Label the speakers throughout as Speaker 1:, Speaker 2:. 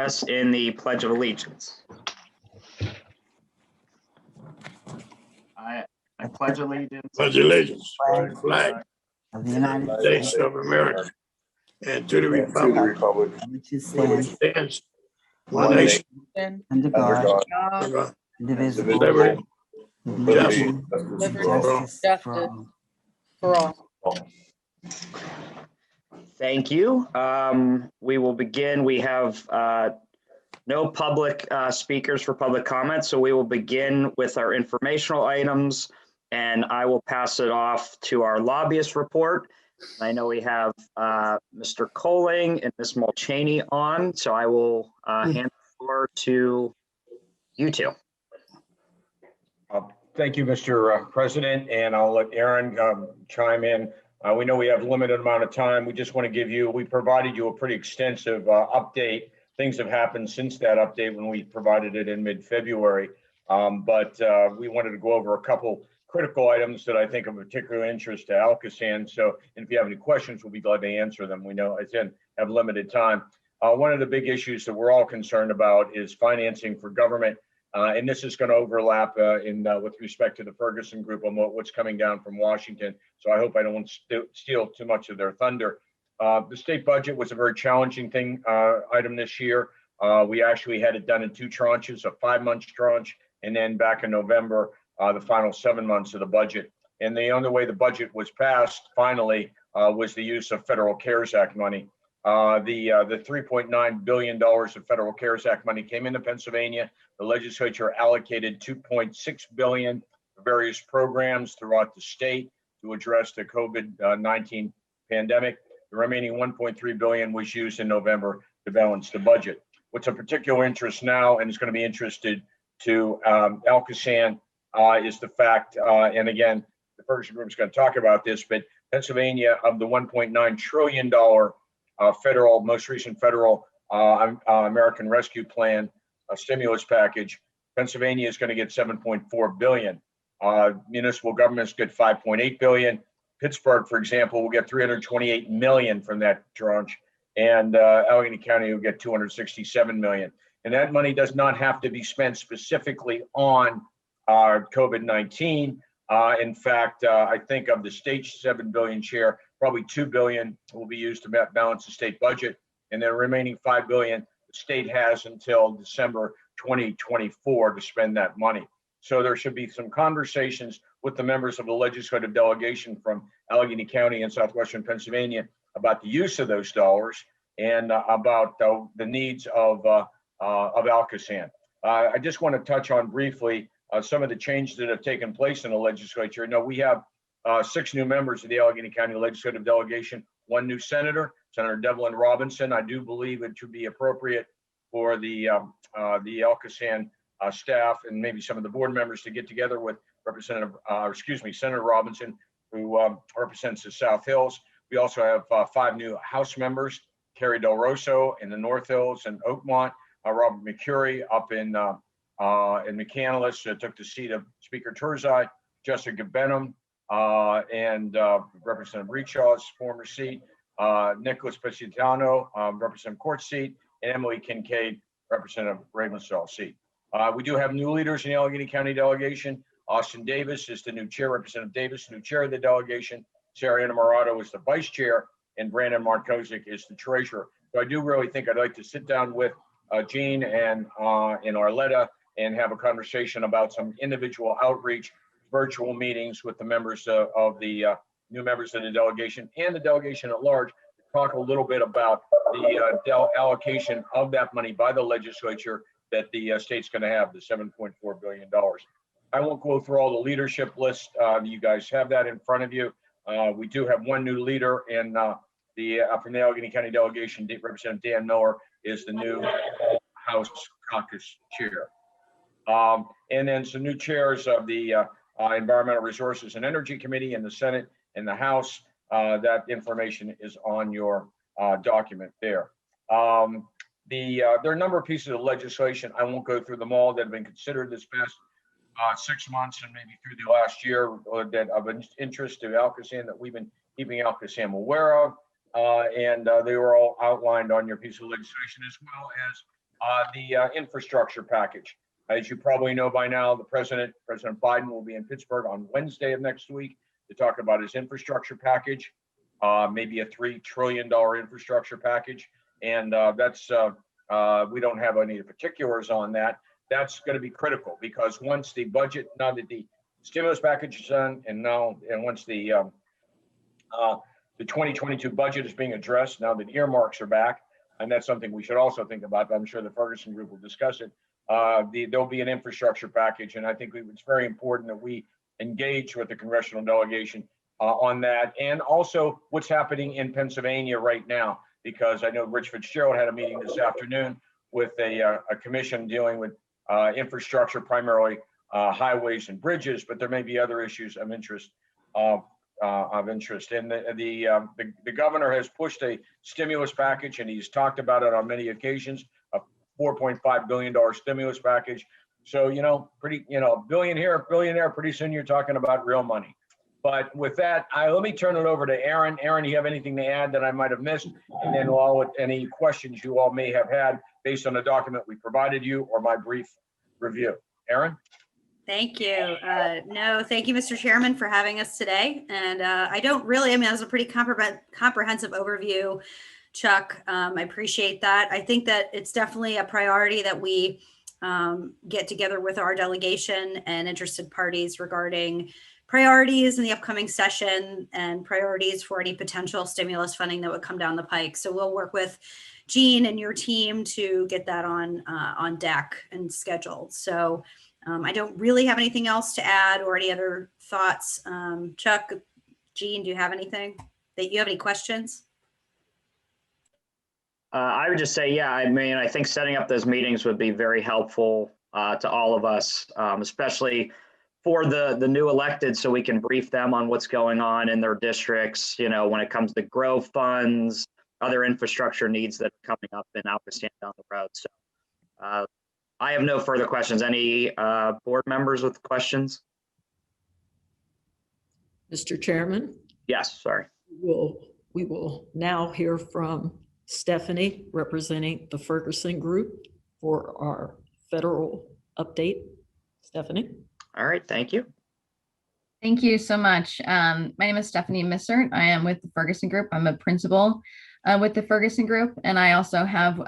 Speaker 1: us in the Pledge of Allegiance. I pledge allegiance.
Speaker 2: Pledge allegiance to the
Speaker 3: Flag
Speaker 2: flag
Speaker 3: of the United
Speaker 2: of the
Speaker 3: States,
Speaker 2: States of America and to the
Speaker 4: and to the
Speaker 2: republic
Speaker 4: republic
Speaker 3: which is
Speaker 2: which
Speaker 3: stands
Speaker 2: stands
Speaker 4: one
Speaker 2: one nation
Speaker 3: under
Speaker 4: under
Speaker 3: God,
Speaker 4: God,
Speaker 2: under
Speaker 3: indivisible,
Speaker 2: liberty,
Speaker 3: with
Speaker 2: justice,
Speaker 3: liberty and
Speaker 4: justice
Speaker 3: justice for all.
Speaker 5: for all.
Speaker 1: Thank you. We will begin. We have no public speakers for public comments, so we will begin with our informational items, and I will pass it off to our lobbyist report. I know we have Mr. Colling and Ms. Mulchaney on, so I will hand the floor to you two.
Speaker 6: Thank you, Mr. President, and I'll let Aaron chime in. We know we have a limited amount of time. We just want to give you, we provided you a pretty extensive update. Things have happened since that update when we provided it in mid-February. But we wanted to go over a couple critical items that I think of particular interest to ALCOSAN. So and if you have any questions, we'll be glad to answer them. We know, again, have limited time. One of the big issues that we're all concerned about is financing for government. And this is going to overlap with respect to the Ferguson group on what's coming down from Washington. So I hope I don't steal too much of their thunder. The state budget was a very challenging item this year. We actually had it done in 2 tranches, a 5-month tranche, and then back in November, the final 7 months of the budget. And the only way the budget was passed finally was the use of federal CARES Act money. The $3.9 billion of federal CARES Act money came into Pennsylvania. The legislature allocated $2.6 billion for various programs throughout the state to address the COVID-19 pandemic. The remaining $1.3 billion was used in November to balance the budget. What's of particular interest now, and is going to be interested to ALCOSAN, is the fact, and again, the Ferguson Group is going to talk about this, but Pennsylvania, of the $1.9 trillion most recent federal American Rescue Plan stimulus package, Pennsylvania is going to get $7.4 billion. Municipal governments get $5.8 billion. Pittsburgh, for example, will get $328 million from that tranche, and Allegheny County will get $267 million. And that money does not have to be spent specifically on COVID-19. In fact, I think of the state's $7 billion share, probably $2 billion will be used to balance the state budget, and the remaining $5 billion the state has until December 2024 to spend that money. So there should be some conversations with the members of the legislative delegation from Allegheny County and southwestern Pennsylvania about the use of those dollars and about the needs of ALCOSAN. I just want to touch on briefly some of the changes that have taken place in the legislature. You know, we have 6 new members of the Allegheny County legislative delegation, 1 new senator, Senator Devlin Robinson. I do believe it should be appropriate for the ALCOSAN staff and maybe some of the board members to get together with Senator Robinson, who represents the South Hills. We also have 5 new House members, Carrie Del Rosso in the North Hills and Oakmont, Robert McCurry up in McCandless, took the seat of Speaker Turzai, Jessica Benham, and Representative Rechaw's former seat, Nicholas Pescitano, Representative Court seat, and Emily Kincaid, Representative Ravensall seat. We do have new leaders in the Allegheny County delegation. Austin Davis is the new chair, Representative Davis, new chair of the delegation. Sarah Innamorato is the vice chair, and Brandon Markozik is the treasurer. So I do really think I'd like to sit down with Jean and Arletta and have a conversation about some individual outreach, virtual meetings with the members of the new members of the delegation and the delegation at large, to talk a little bit about the allocation of that money by the legislature that the state's going to have, the $7.4 billion. I won't go through all the leadership list. You guys have that in front of you. We do have 1 new leader in from the Allegheny County delegation. Representative Dan Miller is the new House Caucus chair. And then some new chairs of the Environmental Resources and Energy Committee in the Senate and the House. That information is on your document there. There are a number of pieces of legislation. I won't go through them all that have been considered this past 6 months and maybe through the last year that of interest to ALCOSAN that we've been keeping ALCOSAN aware of. And they were all outlined on your piece of legislation, as well as the infrastructure package. As you probably know by now, President Biden will be in Pittsburgh on Wednesday of next week to talk about his infrastructure package, maybe a $3 trillion infrastructure package. And we don't have any particulars on that. That's going to be critical because once the budget, now that the stimulus package is done, and once the 2022 budget is being addressed, now that earmarks are back, and that's something we should also think about, but I'm sure the Ferguson group will discuss it. There'll be an infrastructure package, and I think it's very important that we engage with the congressional delegation on that, and also what's happening in Pennsylvania right now, because I know Rich Fitzgerald had a meeting this afternoon with a commission dealing with infrastructure, primarily highways and bridges, but there may be other issues of interest. And the governor has pushed a stimulus package, and he's talked about it on many occasions, a $4.5 billion stimulus package. So, a billion here, a billion there, pretty soon you're talking about real money. But with that, let me turn it over to Aaron. Aaron, do you have anything to add that I might have missed? And then any questions you all may have had based on the document we provided you or my brief review. Aaron?
Speaker 4: Thank you. No, thank you, Mr. Chairman, for having us today. And that was a pretty comprehensive overview, Chuck. I appreciate that. I think that it's definitely a priority that we get together with our delegation and interested parties regarding priorities in the upcoming session and priorities for any potential stimulus funding that would come down the pike. So we'll work with Jean and your team to get that on deck and scheduled. So I don't really have anything else to add or any other thoughts. Chuck, Jean, do you have anything that you have any questions?
Speaker 1: I would just say, yeah, I think setting up those meetings would be very helpful to all of us, especially for the new elected, so we can brief them on what's going on in their districts, when it comes to grow funds, other infrastructure needs that are coming up in ALCOSAN down the road. So I have no further questions. Any board members with questions?
Speaker 7: Mr. Chairman?
Speaker 1: Yes, sorry.
Speaker 7: We will now hear from Stephanie, representing the Ferguson Group, for our federal update. Stephanie?
Speaker 1: All right, thank you.
Speaker 8: Thank you so much. My name is Stephanie Missert. I am with the Ferguson Group. I'm a principal with the Ferguson Group. And I also have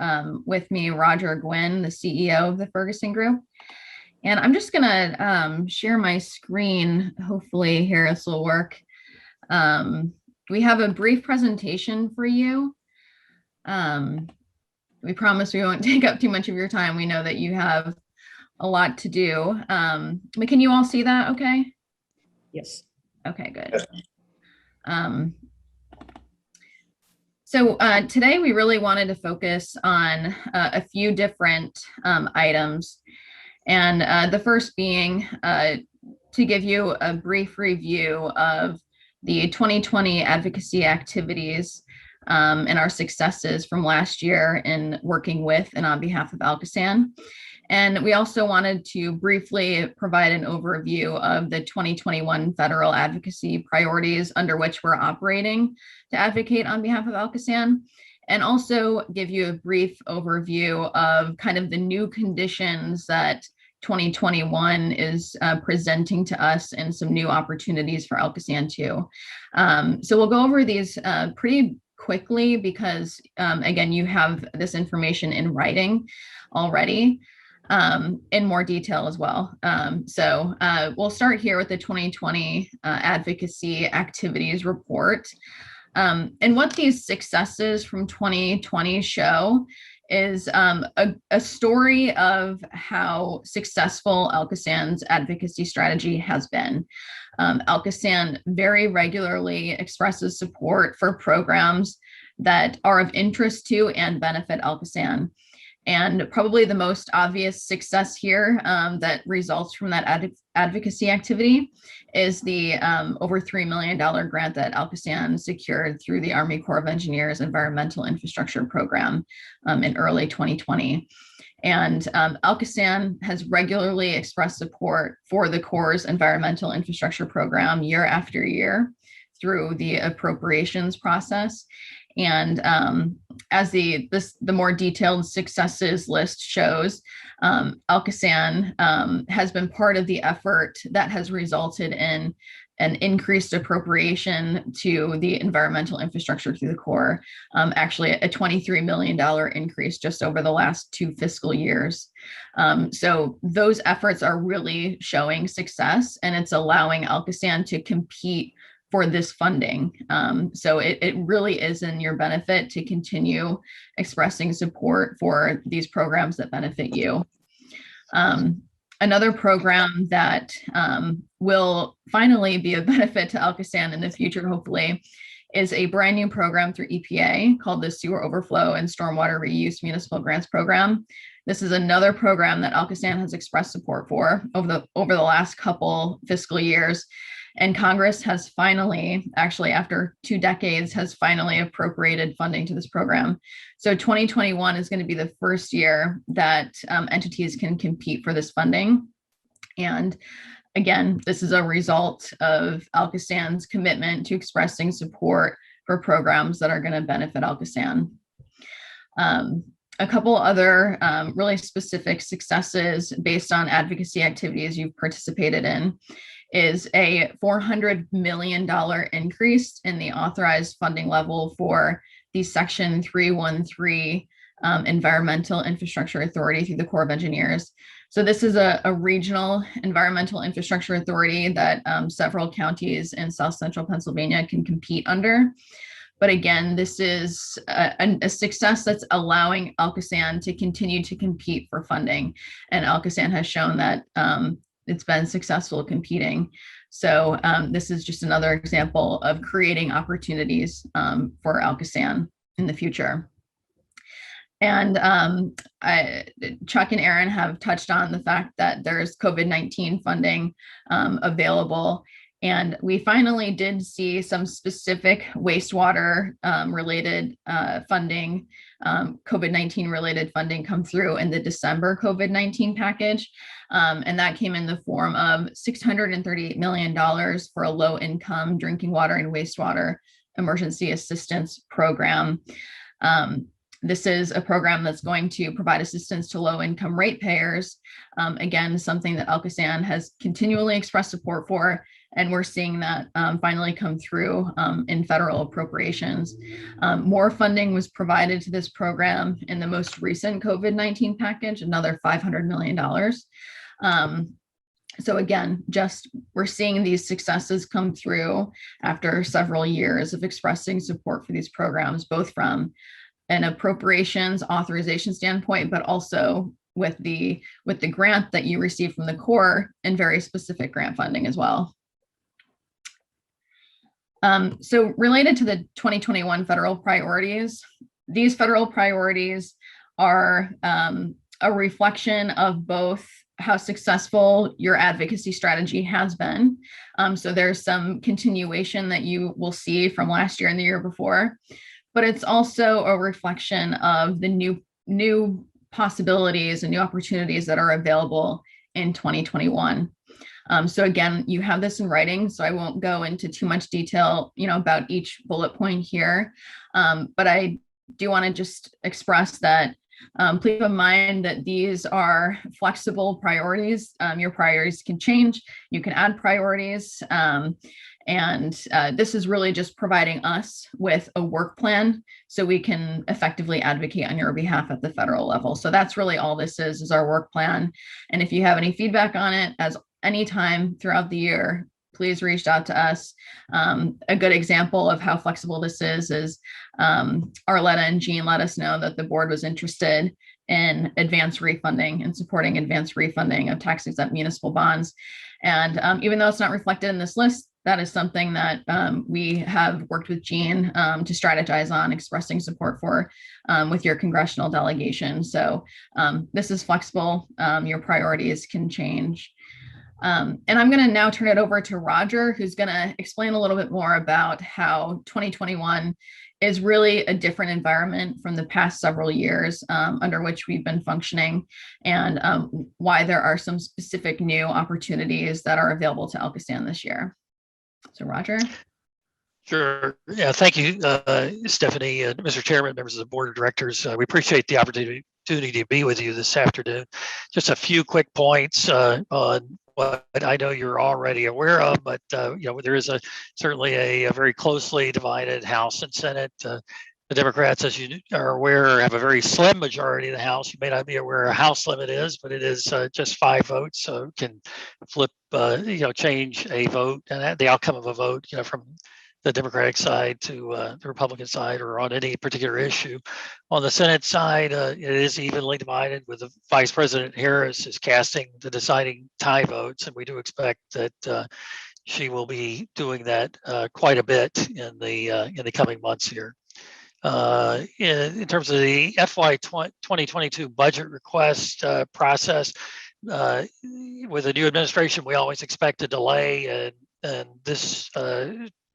Speaker 8: with me Roger Gwynn, the CEO of the Ferguson Group. And I'm just gonna share my screen. Hopefully here this will work. We have a brief presentation for you. We promise we won't take up too much of your time. We know that you have a lot to do. But can you all see that okay?
Speaker 7: Yes.
Speaker 8: Okay, good. So today we really wanted to focus on a few different items. And the first being to give you a brief review of the 2020 advocacy activities and our successes from last year in working with and on behalf of ALCOSAN. And we also wanted to briefly provide an overview of the 2021 federal advocacy priorities under which we're operating to advocate on behalf of ALCOSAN, and also give you a brief overview of kind of the new conditions that 2021 is presenting to us and some new opportunities for ALCOSAN too. So we'll go over these pretty quickly because, again, you have this information in writing already. In more detail as well. So we'll start here with the 2020 advocacy activities report. And what these successes from 2020 show is a story of how successful ALCOSAN's advocacy strategy has been. ALCOSAN very regularly expresses support for programs that are of interest to and benefit ALCOSAN. And probably the most obvious success here that results from that advocacy activity is the over $3 million grant that ALCOSAN secured through the Army Corps of Engineers Environmental Infrastructure Program in early 2020. And ALCOSAN has regularly expressed support for the Corps' Environmental Infrastructure Program year after year through the Appropriations Process. And as the more detailed successes list shows, ALCOSAN has been part of the effort that has resulted in an increased appropriation to the environmental infrastructure through the Corps, actually a $23 million increase just over the last 2 fiscal years. So those efforts are really showing success, and it's allowing ALCOSAN to compete for this funding. So it really is in your benefit to continue expressing support for these programs that benefit you. Another program that will finally be of benefit to ALCOSAN in the future, hopefully, is a brand new program through EPA called the Sewer Overflow and Stormwater Reuse Municipal Grants Program. This is another program that ALCOSAN has expressed support for over the last couple fiscal years. And Congress has finally, actually after 2 decades, has finally appropriated funding to this program. So 2021 is going to be the first year that entities can compete for this funding. And again, this is a result of ALCOSAN's commitment to expressing support for programs that are going to benefit ALCOSAN. A couple other really specific successes based on advocacy activities you've participated in is a $400 million increase in the authorized funding level for the Section 313 Environmental Infrastructure Authority through the Corps of Engineers. So this is a regional environmental infrastructure authority that several counties in South Central Pennsylvania can compete under. But again, this is a success that's allowing ALCOSAN to continue to compete for funding. And ALCOSAN has shown that it's been successful competing. So this is just another example of creating opportunities for ALCOSAN in the future. And Chuck and Aaron have touched on the fact that there's COVID-19 funding available. And we finally did see some specific wastewater related funding, COVID-19 related funding come through in the December COVID-19 package. And that came in the form of $638 million for a low income drinking water and wastewater emergency assistance program. This is a program that's going to provide assistance to low income ratepayers. Again, something that ALCOSAN has continually expressed support for. And we're seeing that finally come through in federal appropriations. More funding was provided to this program in the most recent COVID-19 package, another $500 million. So again, we're seeing these successes come through after several years of expressing support for these programs, both from an appropriations authorization standpoint, but also with the grant that you receive from the Corps and very specific grant funding as well. So related to the 2021 federal priorities, these federal priorities are a reflection of both how successful your advocacy strategy has been. So there's some continuation that you will see from last year and the year before, but it's also a reflection of the new possibilities and new opportunities that are available in 2021. So again, you have this in writing, so I won't go into too much detail, about each bullet point here. But I do want to just express that please keep in mind that these are flexible priorities. Your priorities can change. You can add priorities. And this is really just providing us with a work plan so we can effectively advocate on your behalf at the federal level. So that's really all this is our work plan. And if you have any feedback on it, as anytime throughout the year, please reach out to us. A good example of how flexible this is Arletta and Jean let us know that the board was interested in advance refunding and supporting advance refunding of tax exempt municipal bonds. And even though it's not reflected in this list, that is something that we have worked with Jean to strategize on expressing support for with your congressional delegation. So this is flexible. Your priorities can change. And I'm going to now turn it over to Roger, who's going to explain a little bit more about how 2021 is really a different environment from the past several years under which we've been functioning, and why there are some specific new opportunities that are available to ALCOSAN this year. So Roger.
Speaker 9: Sure. Yeah. Thank you, Stephanie, and Mr. Chairman, members of the Board of Directors. We appreciate the opportunity to be with you this afternoon. Just a few quick points on what I know you're already aware of, but there is certainly a very closely divided House and Senate. The Democrats, as you are aware, have a very slim majority in the House. You may not be aware of House limit is, but it is just 5 votes, so it can flip, change a vote and the outcome of a vote, from the Democratic side to the Republican side, or on any particular issue. On the Senate side, it is evenly divided, with the Vice President Harris is casting the deciding tie votes, and we do expect that she will be doing that quite a bit in the coming months here. In terms of the FY 2022 budget request process, with the new administration, we always expect a delay, and this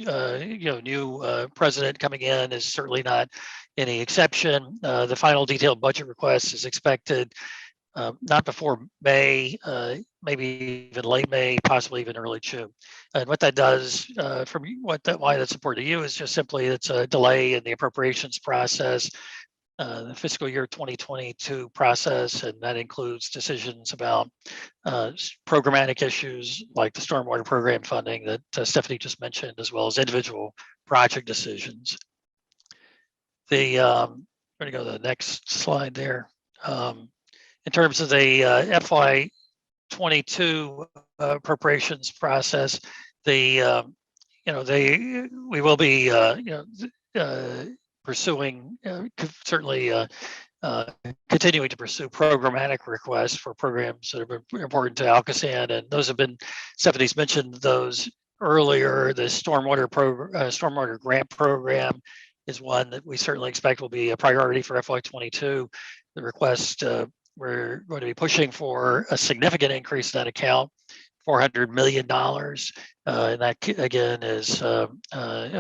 Speaker 9: new president coming in is certainly not any exception. The final detailed budget request is expected not before May, maybe even late May, possibly even early June. And what that does, why that's important to you, is just simply it's a delay in the appropriations process, the fiscal year 2022 process, and that includes decisions about programmatic issues like the stormwater program funding that Stephanie just mentioned, as well as individual project decisions. I'm going to go to the next slide there. In terms of the FY 22 appropriations process, we will be pursuing, certainly continuing to pursue programmatic requests for programs that are important to ALCOSAN, and those have been, Stephanie's mentioned those earlier. The stormwater grant program is one that we certainly expect will be a priority for FY 22. The request, we're going to be pushing for a significant increase in that account, $400 million. And that, again, is a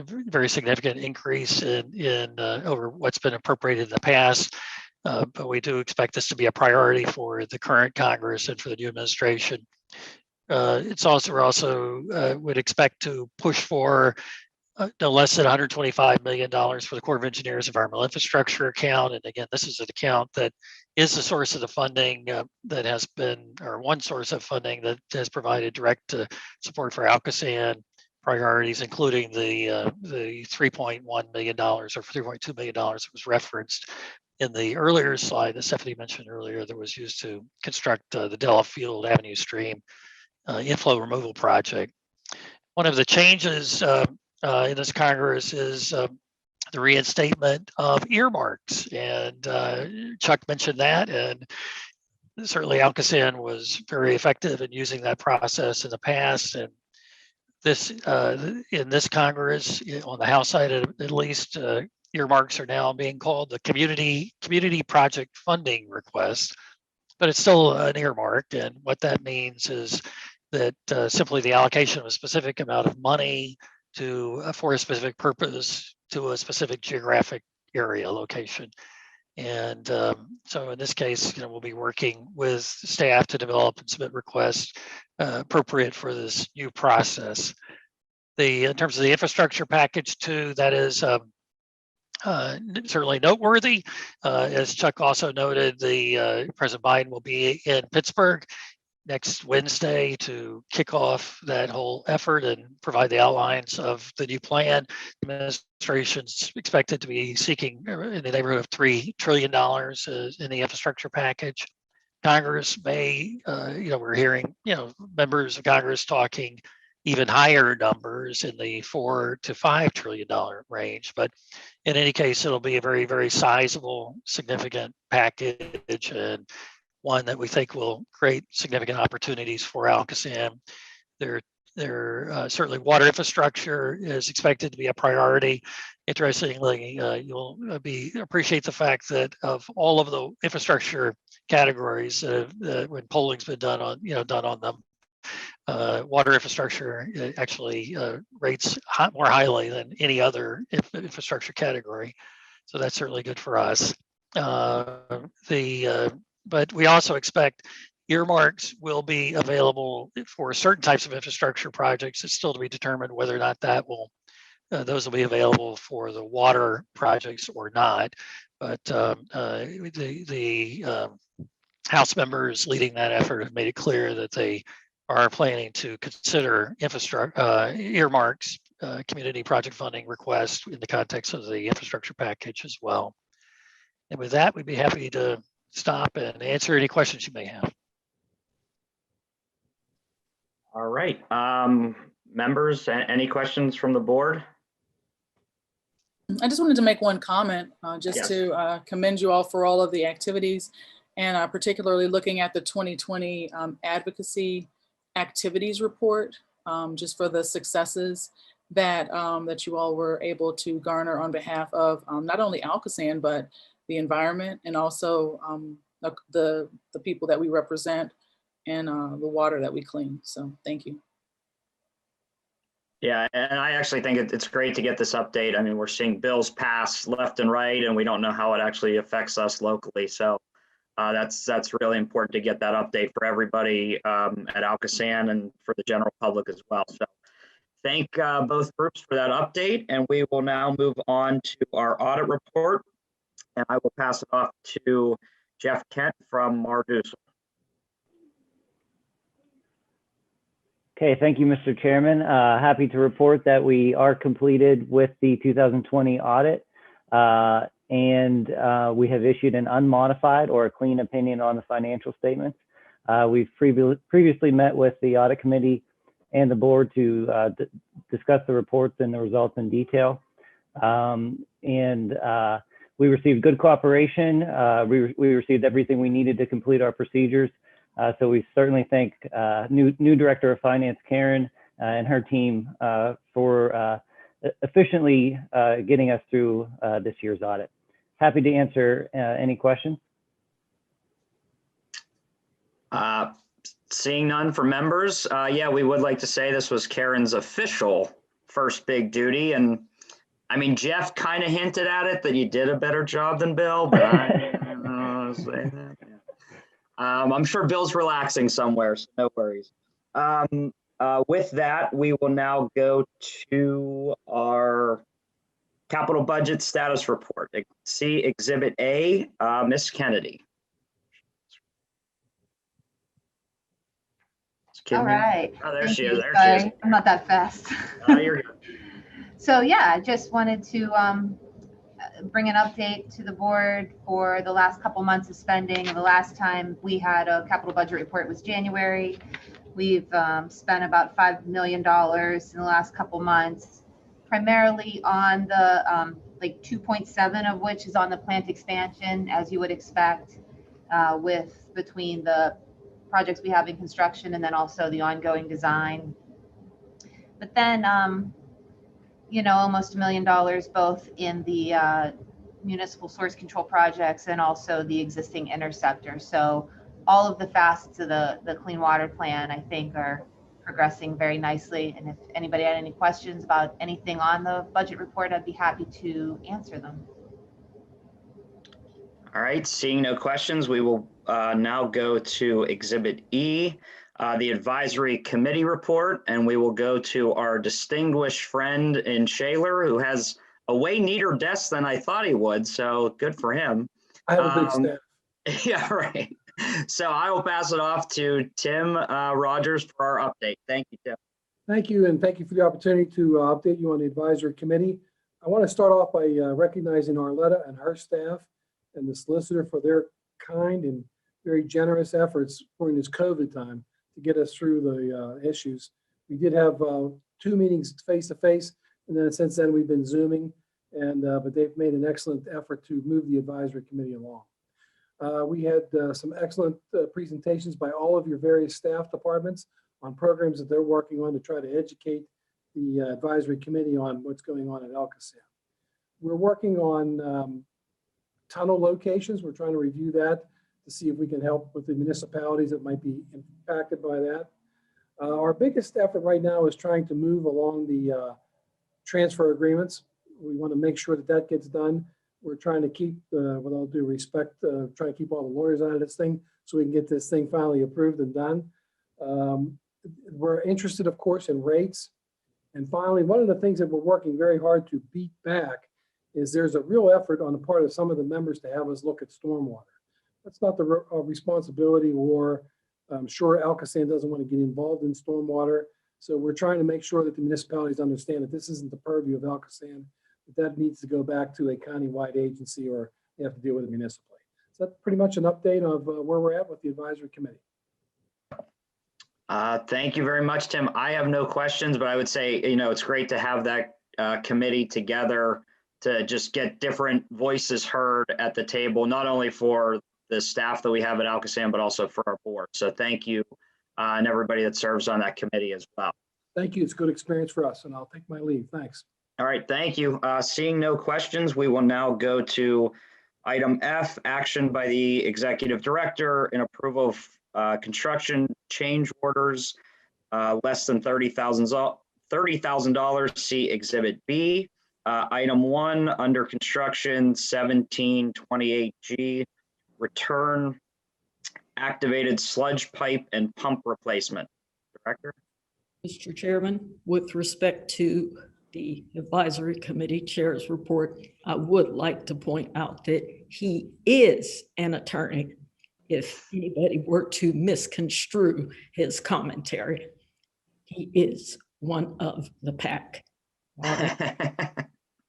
Speaker 9: very significant increase in over what's been appropriated in the past. But we do expect this to be a priority for the current Congress and for the new administration. We're also would expect to push for no less than $125 million for the Corps of Engineers Environmental Infrastructure account. And again, this is an account that is the source of the funding that has been, or one source of funding that has provided direct support for ALCOSAN priorities, including the $3.1 million or $3.2 million that was referenced in the earlier slide that Stephanie mentioned earlier, that was used to construct the Delafield Avenue Stream inflow removal project. One of the changes in this Congress is the reinstatement of earmarks, and Chuck mentioned that, and certainly ALCOSAN was very effective in using that process in the past. And this in this Congress, on the House side at least, earmarks are now being called the community project funding request, but it's still an earmark. And what that means is that simply the allocation of a specific amount of money for a specific purpose to a specific geographic area location. And so in this case, we'll be working with staff to develop and submit requests appropriate for this new process. In terms of the infrastructure package too, that is certainly noteworthy. As Chuck also noted, President Biden will be in Pittsburgh next Wednesday to kick off that whole effort and provide the outlines of the new plan. The administration's expected to be seeking in the neighborhood of $3 trillion in the infrastructure package. Congress may, we're hearing, members of Congress talking even higher numbers in the $4 to $5 trillion range. But in any case, it'll be a very, very sizable, significant package, and one that we think will create significant opportunities for ALCOSAN. Certainly water infrastructure is expected to be a priority. Interestingly, you'll appreciate the fact that of all of the infrastructure categories, when polling's been done on them, water infrastructure actually rates more highly than any other infrastructure category. So that's certainly good for us. But we also expect earmarks will be available for certain types of infrastructure projects. It's still to be determined whether or not that will those will be available for the water projects or not. But the House members leading that effort have made it clear that they are planning to consider infrastructure earmarks, community project funding requests in the context of the infrastructure package as well. And with that, we'd be happy to stop and answer any questions you may have.
Speaker 1: All right, members, any questions from the board?
Speaker 5: I just wanted to make one comment, just
Speaker 1: Yes.
Speaker 5: to commend you all for all of the activities, and particularly looking at the 2020 advocacy activities report, just for the successes that that you all were able to garner on behalf of not only ALCOSAN, but the environment, and also the people that we represent, and the water that we clean. So thank you.
Speaker 1: Yeah, and I actually think it's great to get this update. I mean, we're seeing bills pass left and right, and we don't know how it actually affects us locally. So that's really important to get that update for everybody at ALCOSAN and for the general public as well. So thank both groups for that update, and we will now move on to our audit report. And I will pass it off to Jeff Kent from Mardus.
Speaker 10: Okay, thank you, Mr. Chairman. Happy to report that we are completed with the 2020 audit, and we have issued an unmodified or a clean opinion on the financial statements. We've previously met with the audit committee and the board to discuss the reports and the results in detail. We received good cooperation. We received everything we needed to complete our procedures. So we certainly thank new Director of Finance, Karen, and her team for efficiently getting us through this year's audit. Happy to answer any questions.
Speaker 1: Seeing none for members, yeah, we would like to say this was Karen's official first big duty. And I mean, Jeff kind of hinted at it that you did a better job than Bill, but I don't know to say that. I'm sure Bill's relaxing somewhere, so no worries. With that, we will now go to our capital budget status report. See Exhibit A, Ms. Kennedy.
Speaker 11: All right.
Speaker 1: Oh, there
Speaker 11: Thank
Speaker 1: she
Speaker 11: you.
Speaker 1: is. There
Speaker 11: Sorry,
Speaker 1: she is.
Speaker 11: I'm not that fast.
Speaker 1: Oh, you're good.
Speaker 11: So yeah, I just wanted to bring an update to the board for the last couple months of spending. And the last time we had a capital budget report was January. We've spent about $5 million in the last couple months, primarily on the like 2.7 of which is on the plant expansion, as you would expect, with between the projects we have in construction and then also the ongoing design. But then, you know, almost $1 million both in the municipal source control projects and also the existing interceptor. So all of the facets of the clean water plan, I think, are progressing very nicely. And if anybody had any questions about anything on the budget report, I'd be happy to answer them.
Speaker 1: All right, seeing no questions, we will now go to Exhibit E, the advisory committee report, and we will go to our distinguished friend in Shaler, who has a way neater desk than I thought he would, so good for him.
Speaker 2: I have a big staff.
Speaker 1: Yeah, right. So I will pass it off to Tim Rogers for our update. Thank you, Tim.
Speaker 12: Thank you, and thank you for the opportunity to update you on the advisory committee. I want to start off by recognizing Arletta and her staff and the solicitor for their kind and very generous efforts during this COVID time to get us through the issues. We did have 2 meetings face-to-face, and then since then we've been Zooming, and but they've made an excellent effort to move the advisory committee along. We had some excellent presentations by all of your various staff departments on programs that they're working on to try to educate the advisory committee on what's going on at ALCOSAN. We're working on tunnel locations. We're trying to review that to see if we can help with the municipalities that might be impacted by that. Our biggest effort right now is trying to move along the transfer agreements. We want to make sure that that gets done. We're trying to keep, with all due respect, try to keep all the lawyers out of this thing so we can get this thing finally approved and done. We're interested, of course, in rates And finally, one of the things that we're working very hard to beat back is there's a real effort on the part of some of the members to have us look at stormwater. That's not the responsibility, or I'm sure ALCOSAN doesn't want to get involved in stormwater. So we're trying to make sure that the municipalities understand that this isn't the purview of ALCOSAN, that needs to go back to a county-wide agency, or they have to deal with it municipally. So that's pretty much an update of where we're at with the advisory committee.
Speaker 1: Thank you very much, Tim. I have no questions, but I would say, it's great to have that committee together to just get different voices heard at the table, not only for the staff that we have at ALCOSAN, but also for our board. So thank you and everybody that serves on that committee as well.
Speaker 12: Thank you. It's a good experience for us, and I'll take my leave. Thanks.
Speaker 1: All right, thank you. Seeing no questions, we will now go to item F, action by the executive director in approval of construction change orders less than $30,000. See Exhibit B. Item 1 under construction 1728G, return activated sludge pipe and pump replacement. Director.
Speaker 7: Mr. Chairman, with respect to the advisory committee chair's report, I would like to point out that he is an attorney. If anybody were to misconstrue his commentary, he is one of the pack.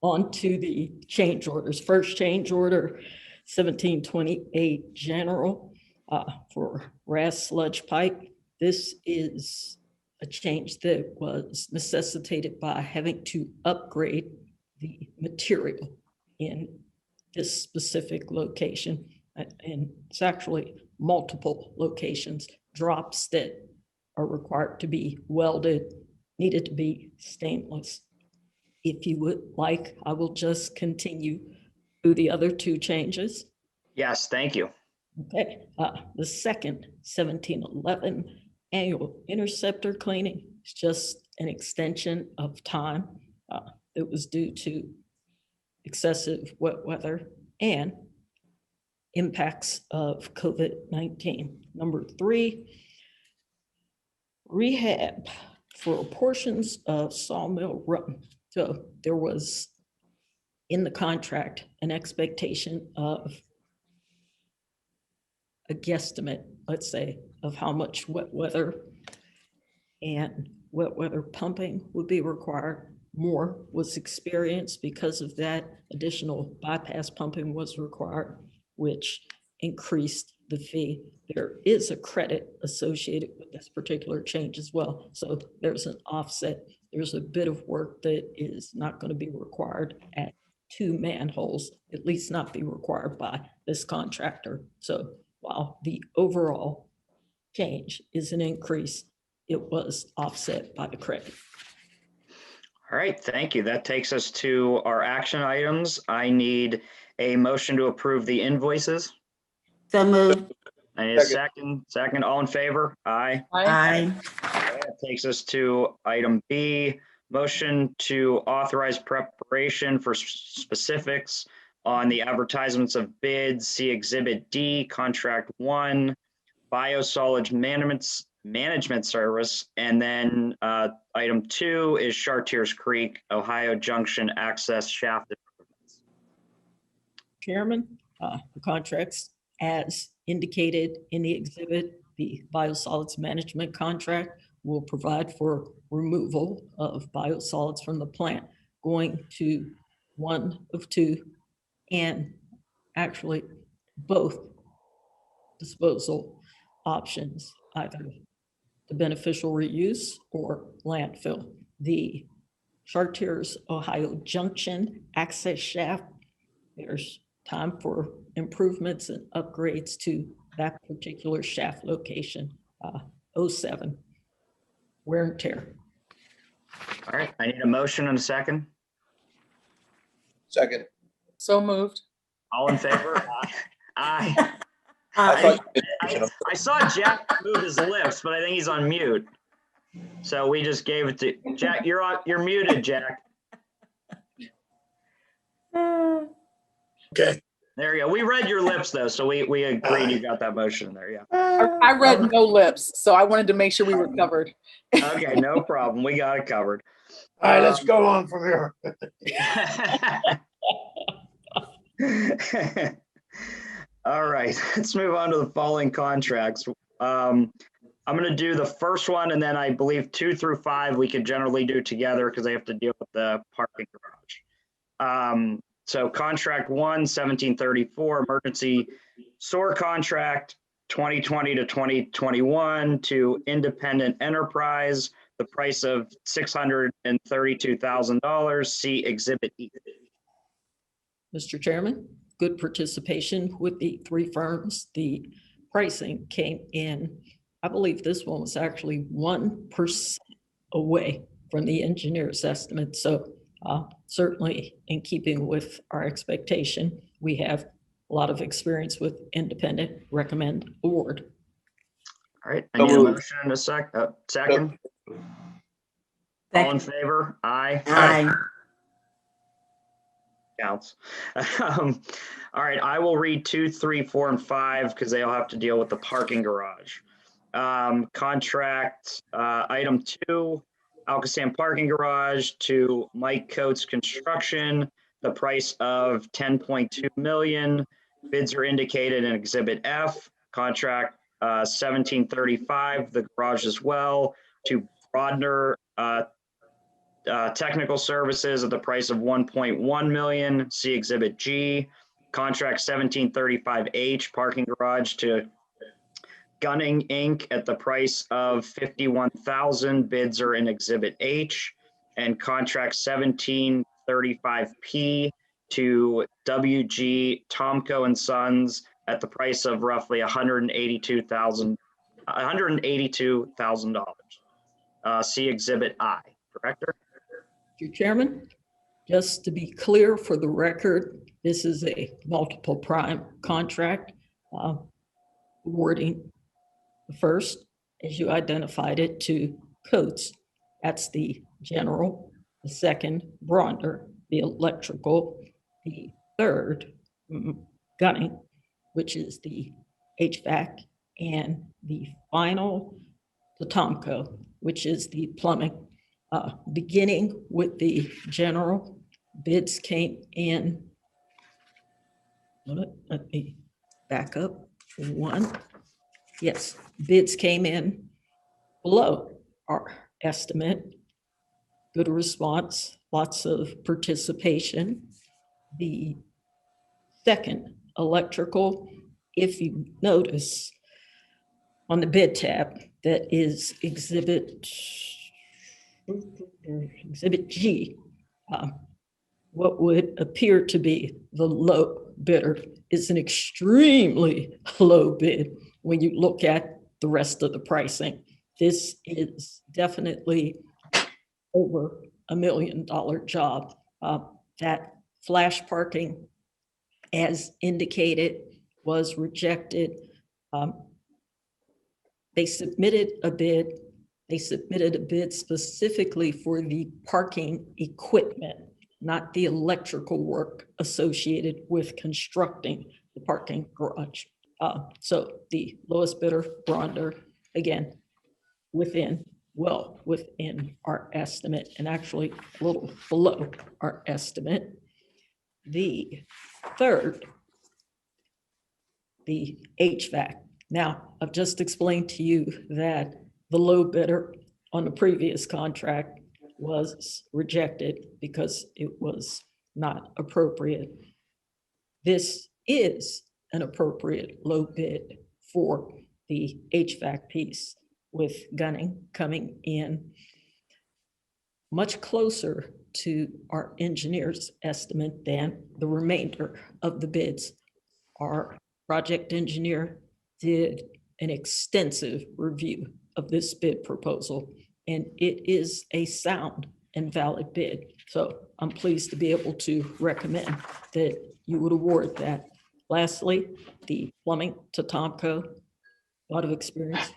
Speaker 7: On to the change orders. First change order, 1728 general for RAS sludge pipe. This is a change that was necessitated by having to upgrade the material in this specific location. And it's actually multiple locations, drops that are required to be welded, needed to be stainless. If you would like, I will just continue through the other two changes.
Speaker 1: Yes, thank you.
Speaker 7: Okay, the second 1711 annual interceptor cleaning is just an extension of time. It was due to excessive wet weather and impacts of COVID-19. Number 3, rehab for portions of Sawmill Run. So there was in the contract an expectation of a guesstimate, let's say, of how much wet weather and wet weather pumping would be required. More was experienced because of that. Additional bypass pumping was required, which increased the fee. There is a credit associated with this particular change as well. So there's an offset. There's a bit of work that is not going to be required at 2 manholes, at least not be required by this contractor. So while the overall change is an increase, it was offset by the credit.
Speaker 1: All right, thank you. That takes us to our action items. I need a motion to approve the invoices.
Speaker 3: So moved.
Speaker 1: I need a second. All in favor? Aye.
Speaker 3: Aye.
Speaker 1: That takes us to item B, motion to authorize preparation for specifics on the advertisements of bids. See Exhibit D, Contract 1, Biosolids Management Service. And then item 2 is Chartiers Creek, Ohio Junction Access Shaft Improvements.
Speaker 7: Chairman, the contracts as indicated in the exhibit, the biosolids management contract will provide for removal of biosolids from the plant, going to 1 of 2 and actually both disposal options, either the beneficial reuse or landfill. The Chartiers Ohio Junction access shaft, there's time for improvements and upgrades to that particular shaft location, 07, wear and tear.
Speaker 1: All right, I need a motion and a second.
Speaker 2: Second.
Speaker 5: So moved.
Speaker 1: All in favor? Aye.
Speaker 2: I
Speaker 1: I saw Jack move his lips, but I think he's on mute. So we just gave it to Jack. You're muted, Jack.
Speaker 2: Okay.
Speaker 1: There you go. We read your lips though, so we agreed you got that motion in there. Yeah.
Speaker 5: I read no lips, so I wanted to make sure we were covered.
Speaker 1: Okay, no problem. We got it covered.
Speaker 2: All right, let's go on from here.
Speaker 1: All right, let's move on to the following contracts. I'm going to do the first one, and then I believe 2 through 5 we could generally do together because they have to deal with the parking garage. So contract 1, 1734, emergency sewer contract 2020 to 2021 to Independent Enterprise, the price of $632,000. See Exhibit E.
Speaker 7: Mr. Chairman, good participation with the 3 firms. The pricing came in, I believe this one was actually 1% away from the engineer's estimate. So certainly in keeping with our expectation, we have a lot of experience with independent, recommend award.
Speaker 1: All right, I need a motion in a second. All in favor? Aye.
Speaker 3: Aye.
Speaker 1: Counts. All right, I will read 2, 3, 4, and 5 because they all have to deal with the parking garage. Contract item 2, ALCOSAN parking garage to Mike Coates Construction, the price of $10.2 million. Bids are indicated in Exhibit F. Contract 1735, the garage as well, to Brodner Technical Services at the price of $1.1 million. See Exhibit G. Contract 1735H, parking garage to Gunning Inc. at the price of $51,000. Bids are in Exhibit H. And contract 1735P to WG Tomco and Sons at the price of roughly $182,000. See Exhibit I. Director?
Speaker 7: Mr. Chairman, just to be clear for the record, this is a multiple prime contract. Awarding the first, as you identified it, to Coates. That's the general. The second, Brodner, the electrical. The third, Gunning, which is the HVAC. And the final, the Tomco, which is the plumbing. Beginning with the general, bids came in. Let me back up 1. Yes, bids came in below our estimate. Good response, lots of participation. The second, electrical, if you notice on the bid tab, that is Exhibit G. What would appear to be the low bidder is an extremely low bid when you look at the rest of the pricing. This is definitely over $1 million job. That flash parking, as indicated, was rejected. They submitted a bid. They submitted a bid specifically for the parking equipment, not the electrical work associated with constructing the parking garage. So the lowest bidder, Brodner, again, well within our estimate, and actually a little below our estimate. The third, the HVAC. Now, I've just explained to you that the low bidder on the previous contract was rejected because it was not appropriate. This is an appropriate low bid for the HVAC piece, with Gunning coming in much closer to our engineer's estimate than the remainder of the bids. Our project engineer did an extensive review of this bid proposal, and it is a sound and valid bid. So I'm pleased to be able to recommend that you would award that. Lastly, the plumbing to Tomco, a lot of experience,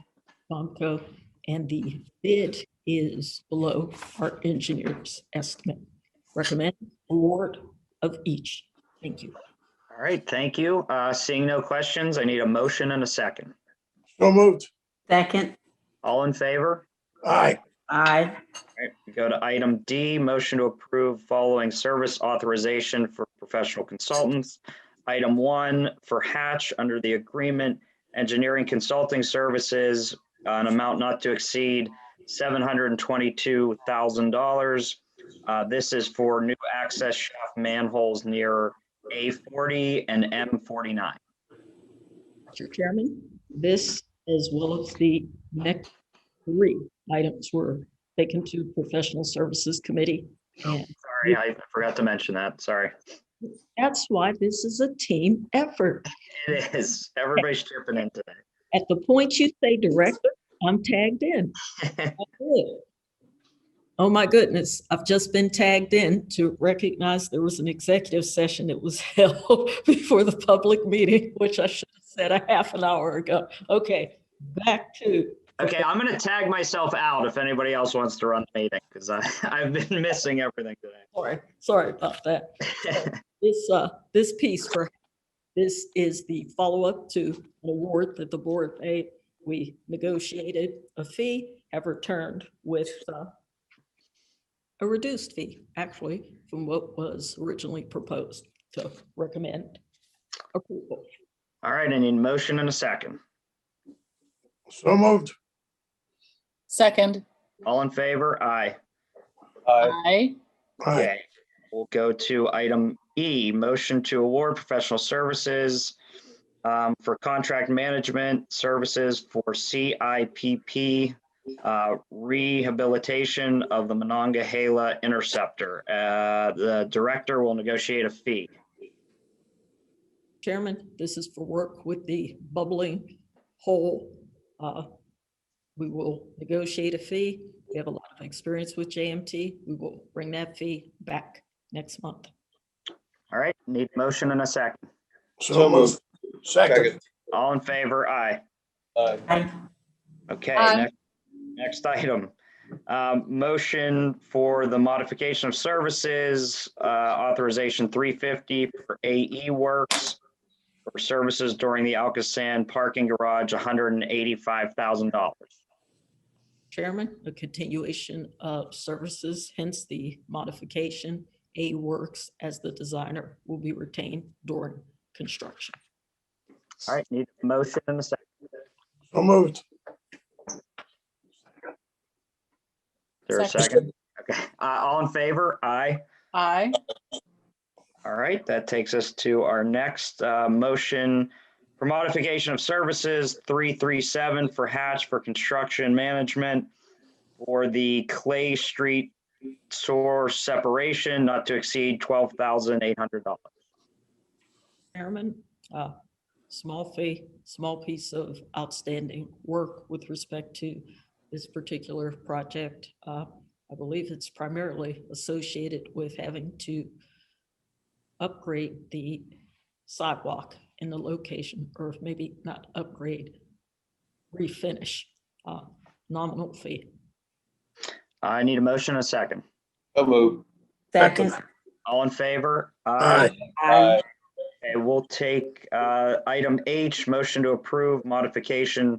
Speaker 7: Tomco, and the bid is below our engineer's estimate. Recommend award of each. Thank you.
Speaker 1: All All right, thank you. Seeing no questions, I need a motion and a second.
Speaker 2: So moved.
Speaker 3: Second.
Speaker 1: All in favor?
Speaker 2: Aye.
Speaker 3: Aye.
Speaker 1: All right, we go to item D, motion to approve following service authorization for professional consultants. Item 1 for Hatch under the agreement, engineering consulting services, an amount not to exceed $722,000. This is for new access shaft manholes near A40 and M49.
Speaker 7: Mr. Chairman, this as well as the next 3 items were taken to Professional Services Committee. And
Speaker 1: Sorry, I forgot to mention that. Sorry.
Speaker 7: that's why this is a team effort.
Speaker 1: It is. Everybody's chipping in today.
Speaker 7: At the point you say director, I'm tagged in. Oh my goodness, I've just been tagged in to recognize there was an executive session that was held before the public meeting, which I should have said a half an hour ago. Okay, back to.
Speaker 1: Okay, I'm going to tag myself out if anybody else wants to run the meeting because I've been missing everything today.
Speaker 7: Sorry about that. This piece this is the follow-up to an award that the board made. We negotiated a fee, have returned with a reduced fee, actually, from what was originally proposed, to recommend approval.
Speaker 1: All right, I need a motion and a second.
Speaker 2: So moved.
Speaker 5: Second.
Speaker 1: All in favor? Aye.
Speaker 5: Aye.
Speaker 2: Aye.
Speaker 1: Okay, we'll go to item E, motion to award professional services for contract management services for CIPP rehabilitation of the Monongahela Interceptor. The director will negotiate a fee.
Speaker 7: Chairman, this is for work with the bubbling hole. We will negotiate a fee. We have a lot of experience with JMT. We will bring that fee back next month.
Speaker 1: All right, need a motion and a second.
Speaker 2: So moved. Second.
Speaker 1: All in favor? Aye.
Speaker 3: Aye.
Speaker 1: Okay,
Speaker 5: Aye.
Speaker 1: next item. Motion for the modification of services, authorization 350 for AE works for services during the ALCOSAN parking garage, $185,000.
Speaker 7: Chairman, a continuation of services, hence the modification. A works as the designer will be retained during construction.
Speaker 1: All right, need a motion and a second.
Speaker 2: So moved.
Speaker 1: Is there a second? Okay, all in favor? Aye.
Speaker 5: Aye.
Speaker 1: All right, that takes us to our next motion for modification of services, 337 for Hatch for construction management for the Clay Street source separation, not to exceed $12,800.
Speaker 7: Chairman, small fee, small piece of outstanding work with respect to this particular project. I believe it's primarily associated with having to upgrade the sidewalk in the location, or maybe not upgrade, refinish, nominal fee.
Speaker 1: I need a motion and a second.
Speaker 6: So moved.
Speaker 3: Second.
Speaker 1: All in favor?
Speaker 2: Aye.
Speaker 3: Aye.
Speaker 1: Okay, we'll take item H, motion to approve modification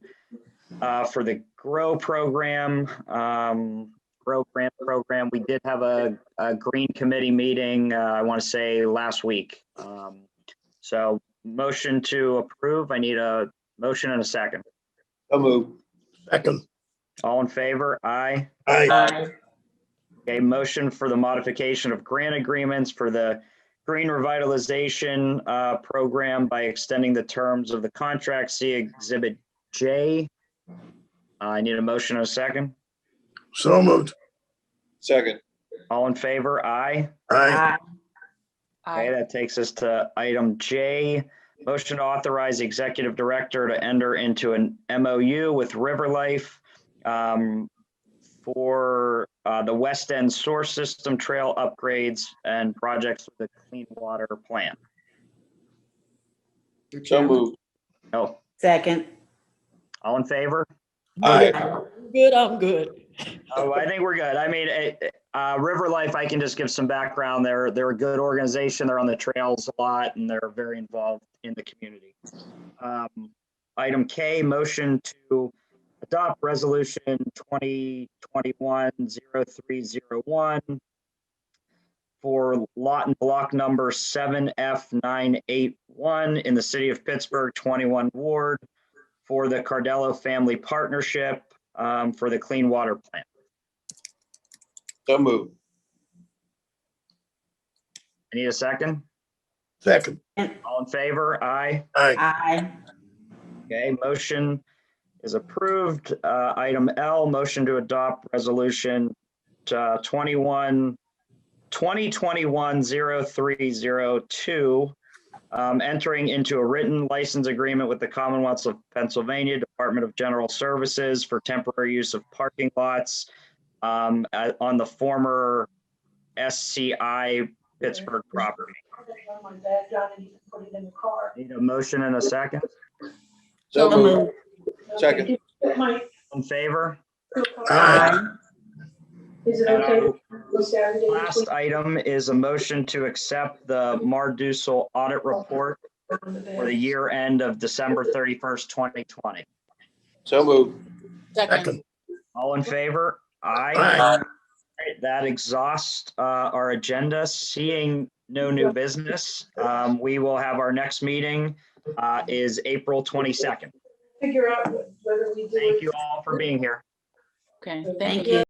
Speaker 1: for the GROW program. GROW grant program. We did have a green committee meeting, I want to say last week. So motion to approve. I need a motion and a second.
Speaker 6: So moved.
Speaker 2: Second.
Speaker 1: All in favor? Aye.
Speaker 2: Aye.
Speaker 3: Aye.
Speaker 1: Okay, motion for the modification of grant agreements for the green revitalization program by extending the terms of the contract. See Exhibit J. I need a motion and a second.
Speaker 2: So moved.
Speaker 6: Second.
Speaker 1: All in favor? Aye.
Speaker 2: Aye.
Speaker 1: Okay, that takes us to item J. Motion to authorize the executive director to enter into an MOU with River Life for the West End source system trail upgrades and projects with the clean water plan.
Speaker 6: So moved.
Speaker 1: No,
Speaker 3: Second.
Speaker 1: all in favor?
Speaker 2: Aye.
Speaker 7: Good, I'm good.
Speaker 1: Oh, I think we're good. I mean, River Life, I can just give some background. They're a good organization. They're on the trails a lot and they're very involved in the community. Item K, motion to adopt resolution 2021-0301 for lot and block number 7F981 in the city of Pittsburgh, 21 Ward, for the Cardello Family Partnership for the clean water plant.
Speaker 13: So moved.
Speaker 1: I need a second.
Speaker 2: Second.
Speaker 1: All in favor? Aye.
Speaker 2: Aye.
Speaker 3: Aye.
Speaker 1: Okay, motion is approved. Item L, motion to adopt resolution 2021-0302, entering into a written license agreement with the Commonwealth of Pennsylvania Department of General Services for temporary use of parking lots on the former SCI Pittsburgh property. Need a motion and a second.
Speaker 13: So
Speaker 3: So
Speaker 13: moved.
Speaker 3: moved.
Speaker 13: Second.
Speaker 1: In favor?
Speaker 2: Aye.
Speaker 14: Is it
Speaker 1: And
Speaker 14: okay?
Speaker 1: our
Speaker 14: on Saturday
Speaker 1: last item is a motion to accept the Mardusel audit report for the year end of December 31st, 2020.
Speaker 13: So moved.
Speaker 2: Second.
Speaker 1: All in favor? Aye.
Speaker 2: Aye.
Speaker 1: All right, that exhausts our agenda. Seeing no new business, we will have our next meeting is April 22nd.
Speaker 14: Figure out whether we do it.
Speaker 1: Thank you all for being here.
Speaker 5: Okay,
Speaker 3: Thank you.